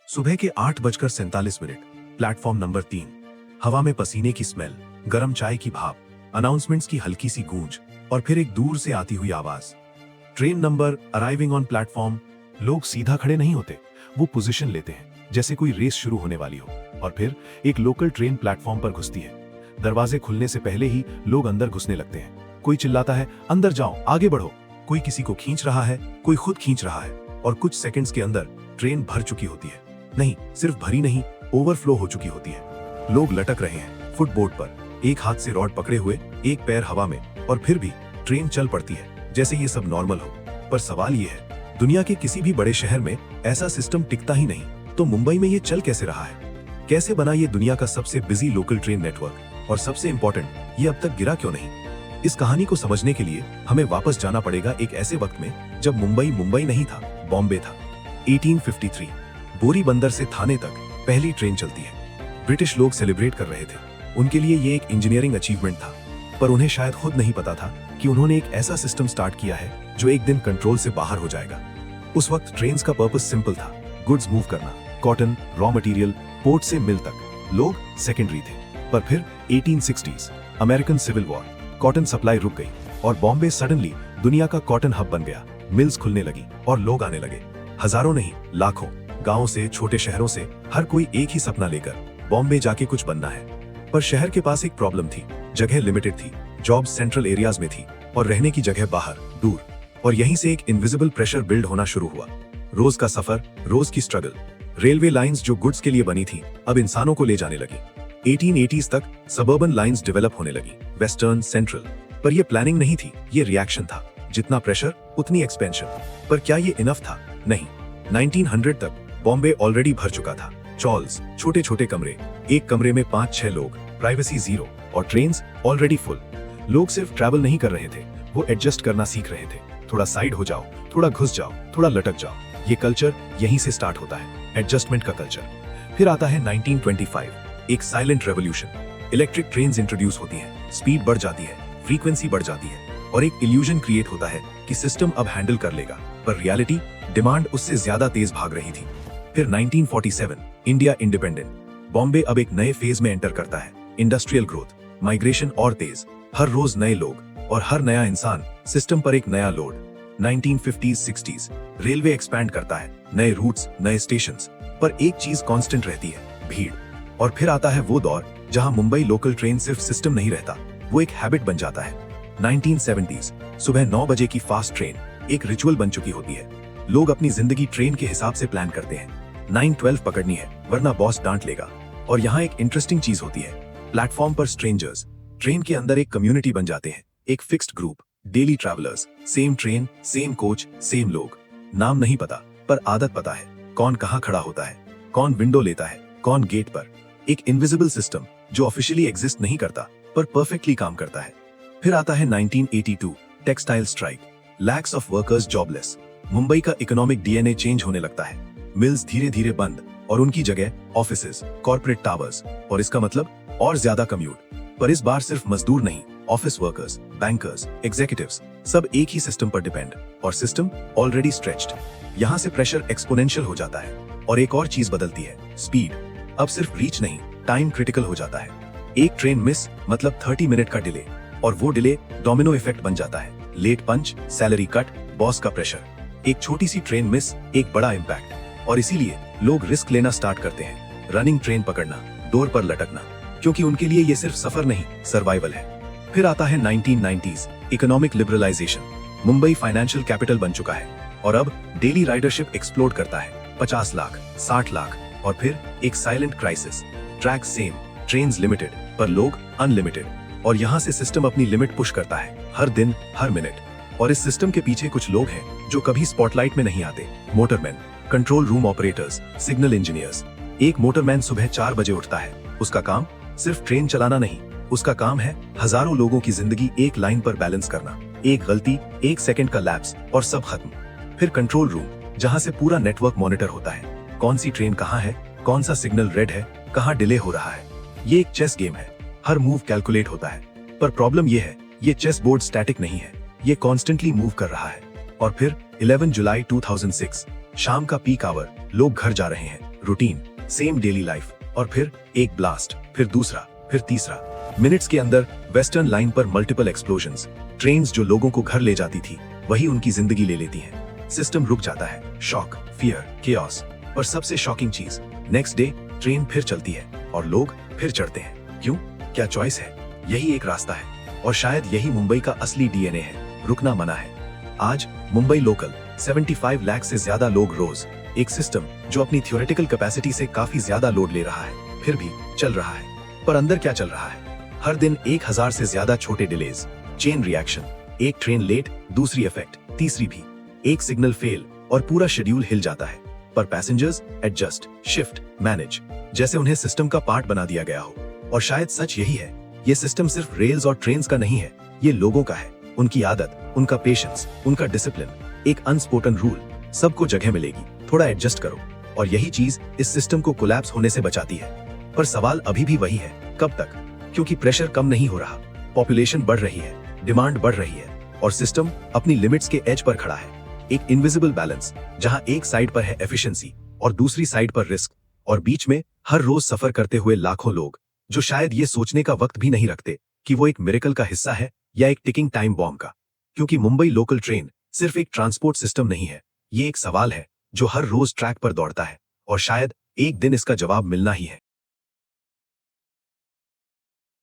सुबह के 8:47, platform number 3। हवा में पसीने की स्मेल, गरम चाय की भाप, अनाउंसमेंट्स की हल्की सी गूंज और फिर एक दूर से आती हुई आवाज, train number arriving on platform. लोग सीधा खड़े नहीं होते, वो पोजीशन लेते हैं जैसे कोई रेस शुरू होने वाली हो। और फिर एक लोकल ट्रेन प्लेटफॉर्म पर घुसती है। दरवाजे खुलने से पहले ही लोग अंदर घुसने लगते हैं। कोई चिल्लाता है, अंदर जाओ, आगे बढ़ो। कोई किसी को खींच रहा है, कोई खुद खींच रहा है, और कुछ सेकंड्स के अंदर ट्रेन भर चुकी होती है। नहीं, सिर्फ भरी नहीं, ओवरफ्लो हो चुकी होती है। लोग लटक रहे हैं फुटबोर्ड पर, एक हाथ से रॉड पकड़े हुए, एक पैर हवा में, और फिर भी ट्रेन चल पड़ती है जैसे ये सब नॉर्मल हो। पर सवाल ये है, दुनिया के किसी भी बड़े शहर में ऐसा सिस्टम टिकता ही नहीं, तो मुंबई में ये चल कैसे रहा है? कैसे बना ये दुनिया का सबसे बिजी लोकल ट्रेन नेटवर्क? और सबसे इंपॉर्टेंट, ये अब तक गिरा क्यों नहीं? इस कहानी को समझने के लिए हमें वापस जाना पड़ेगा एक ऐसे वक्त में जब मुंबई नहीं था, बॉम्बे था। 1853, बोरी बंदर से थाने तक पहली ट्रेन चलती है। ब्रिटिश लोग सेलिब्रेट कर रहे थे, उनके लिए ये एक इंजीनियरिंग अचीवमेंट था। पर उन्हें शायद खुद नहीं पता था कि उन्होंने एक ऐसा सिस्टम स्टार्ट किया है जो एक दिन कंट्रोल से बाहर हो जाएगा। उस वक्त ट्रेन्स का पर्पस सिंपल था, गुड्स मूव करना, कॉटन, रॉ मटेरियल, पोर्ट से मिल तक। लोग सेकेंडरी थे। पर फिर 1860s, American civil war, cotton supply रुक गई और बॉम्बे सडनली दुनिया का कॉटन हब बन गया। मिल्स खुलने लगी और लोग आने लगे, हजारों नहीं, लाखों। गांवों से, छोटे शहरों से, हर कोई एक ही सपना लेकर, बॉम्बे जाके कुछ बनना है। पर शहर के पास एक प्रॉब्लम थी, जगह लिमिटेड थी, जॉब्स सेंट्रल एरियाज में थी और रहने की जगह बाहर, दूर। और यहीं से एक इनविजिबल प्रेशर बिल्ड होना शुरू हुआ। रोज का सफर, रोज की स्ट्रगल। रेलवे लाइंस जो गुड्स के लिए बनी थी, अब इंसानों को ले जाने लगी। 1880s तक सबर्बन लाइंस डेवलप होने लगी, वेस्टर्न, सेंट्रल। पर ये प्लानिंग नहीं थी, ये रिएक्शन था। जितना प्रेशर उतनी एक्सपेंशन। पर क्या ये इनफ था? नहीं। 1900 तक बॉम्बे ऑलरेडी भर चुका था। चॉल्स, छोटे छोटे कमरे, एक कमरे में 5-6 लोग, प्राइवेसी जीरो, और ट्रेन्स ऑलरेडी फुल। लोग सिर्फ ट्रैवल नहीं कर रहे थे, वो एडजस्ट करना सीख रहे थे। थोड़ा साइड हो जाओ, थोड़ा घुस जाओ, थोड़ा लटक जाओ। ये कल्चर यहीं से स्टार्ट होता है, एडजस्टमेंट का कल्चर। फिर आता है 1925, एक silent revolution. Electric trains introduce होती हैं, स्पीड बढ़ जाती है, फ्रीक्वेंसी बढ़ जाती है, और एक इल्यूजन क्रिएट होता है कि सिस्टम अब हैंडल कर लेगा। पर रियलिटी, डिमांड उससे ज्यादा तेज भाग रही थी। फिर 1947, इंडिया इंडिपेंडेंट। बॉम्बे अब एक नए फेज में एंटर करता है। इंडस्ट्रियल ग्रोथ, माइग्रेशन और तेज, हर रोज नए लोग और हर नया इंसान, सिस्टम पर एक नया लोड। 1950s-60s, रेलवे एक्सपैंड करता है, नए रूट्स, नए स्टेशंस। पर एक चीज कांस्टेंट रहती है, भीड़। और फिर आता है वो दौर जहां मुंबई लोकल ट्रेन सिर्फ सिस्टम नहीं रहता, वो एक हैबिट बन जाता है। 1970s, सुबह 9 बजे की फास्ट ट्रेन एक रिचुअल बन चुकी होती है। लोग अपनी जिंदगी ट्रेन के हिसाब से प्लान करते हैं। 9:12 पकड़नी है, वरना बॉस डांट लेगा। और यहाँ एक इंटरेस्टिंग चीज होती है, प्लेटफॉर्म पर स्ट्रेंजर्स ट्रेन के अंदर एक कम्युनिटी बन जाते हैं, एक fixed group, daily travellers, same train, same coach, same लोग। नाम नहीं पता, पर आदत पता है, कौन कहाँ खड़ा होता है, कौन विंडो लेता है, कौन गेट पर। एक इनविजिबल सिस्टम जो ऑफिशियली एग्जिस्ट नहीं करता, पर परफेक्टली काम करता है। फिर आता है 1982, textile strike, lakhs of workers jobless. Mumbai का इकोनॉमिक डीएनए चेंज होने लगता है। मिल्स धीरे धीरे बंद और उनकी जगह ऑफिसेज, कॉर्पोरेट टावर्स, और इसका मतलब और ज्यादा कम्यूट। पर इस बार सिर्फ मजदूर नहीं, ऑफिस वर्कर्स, बैंकर्स, एग्जीक्यूटिव्स, सब एक ही सिस्टम पर डिपेंड, और सिस्टम ऑलरेडी स्ट्रेच्ड। यहाँ से प्रेशर एक्सपोनेंशियल हो जाता है। और एक और चीज बदलती है, स्पीड। अब सिर्फ रीच नहीं, टाइम क्रिटिकल हो जाता है। एक ट्रेन मिस मतलब 30 मिनट का डिले, और वो डिले डोमिनो इफेक्ट बन जाता है। लेट पंच, सैलरी कट, बॉस का प्रेशर। एक छोटी सी ट्रेन मिस, एक बड़ा इम्पैक्ट। और इसीलिए लोग रिस्क लेना स्टार्ट करते हैं, रनिंग ट्रेन पकड़ना, डोर पर लटकना, क्योंकि उनके लिए ये सिर्फ सफर नहीं, सर्वाइवल है। फिर आता है 1990s, economic liberalisation. Mumbai financial capital बन चुका है, और अब डेली राइडरशिप एक्सप्लोड करता है। 50 लाख, 60 लाख, और फिर एक silent crisis. Track same, trains limited, पर लोग अनलिमिटेड। और यहाँ से सिस्टम अपनी लिमिट पुश करता है, हर दिन, हर मिनट। और इस सिस्टम के पीछे कुछ लोग हैं जो कभी स्पॉटलाइट में नहीं आते। Motorman, control room operators, signal engineers. एक मोटरमैन सुबह 4 बजे उठता है, उसका काम सिर्फ ट्रेन चलाना नहीं, उसका काम है हजारों लोगों की जिंदगी एक लाइन पर बैलेंस करना। एक गलती, एक सेकंड का लैप्स, और सब खत्म। फिर कंट्रोल रूम, जहां से पूरा नेटवर्क मॉनिटर होता है, कौन सी ट्रेन कहाँ है, कौन सा सिग्नल रेड है, कहाँ डिले हो रहा है। ये एक चेस गेम है, हर मूव कैलकुलेट होता है। पर प्रॉब्लम ये है, ये चेस बोर्ड स्टैटिक नहीं है, ये कॉन्स्टेंटली मूव कर रहा है। और फिर 11 जुलाई 2006, शाम का पीक आवर, लोग घर जा रहे हैं, रूटीन, सेम डेली लाइफ, और फिर एक ब्लास्ट, फिर दूसरा, फिर तीसरा। मिनट्स के अंदर वेस्टर्न लाइन पर मल्टीपल एक्सप्लोजन्स। ट्रेन्स जो लोगों को घर ले जाती थी वही उनकी जिंदगी ले लेती हैं। सिस्टम रुक जाता है। Shock, fear, chaos. पर सबसे शॉकिंग चीज, नेक्स्ट डे ट्रेन फिर चलती है और लोग फिर चढ़ते हैं। क्यों? क्या चॉइस है? यही एक रास्ता है, और शायद यही मुंबई का असली डीएनए है। रुकना मना है। आज मुंबई लोकल 75 लाख से ज्यादा लोग रोज, एक सिस्टम जो अपनी थ्योरेटिकल कैपेसिटी से काफी ज्यादा लोड ले रहा है, फिर भी चल रहा है। पर अंदर क्या चल रहा है? हर दिन 1000 से ज्यादा छोटे डिलेज, चेन रिएक्शन, एक ट्रेन लेट, दूसरी इफेक्ट, तीसरी भी, एक सिग्नल फेल और पूरा शेड्यूल हिल जाता है। पर पैसेंजर्स एडजस्ट, शिफ्ट, मैनेज, जैसे उन्हें सिस्टम का पार्ट बना दिया गया हो। और शायद सच यही है, ये सिस्टम सिर्फ रेल्स और ट्रेन्स का नहीं है, ये लोगों का है। उनकी आदत, उनका पेशेंस, उनका डिसिप्लिन, एक अनस्पोकन रूल। सबको जगह मिलेगी, थोड़ा एडजस्ट करो। और यही चीज इस सिस्टम को कोलैप्स होने से बचाती है। पर सवाल अभी भी वही है, कब तक? क्योंकि प्रेशर कम नहीं हो रहा, पॉपुलेशन बढ़ रही है, डिमांड बढ़ रही है, और सिस्टम अपनी लिमिट्स के एज पर खड़ा है। एक इनविजिबल बैलेंस, जहां एक साइड पर है एफिशिएंसी और दूसरी साइड पर रिस्क, और बीच में हर रोज सफर करते हुए लाखों लोग, जो शायद ये सोचने का वक्त भी नहीं रखते कि वो एक मिरेकल का हिस्सा है या एक टिकिंग टाइम बॉम्ब का। क्योंकि मुंबई लोकल ट्रेन सिर्फ एक ट्रांसपोर्ट सिस्टम नहीं है, ये एक सवाल है जो हर रोज ट्रैक पर दौड़ता है, और शायद एक दिन इसका जवाब मिलना ही है।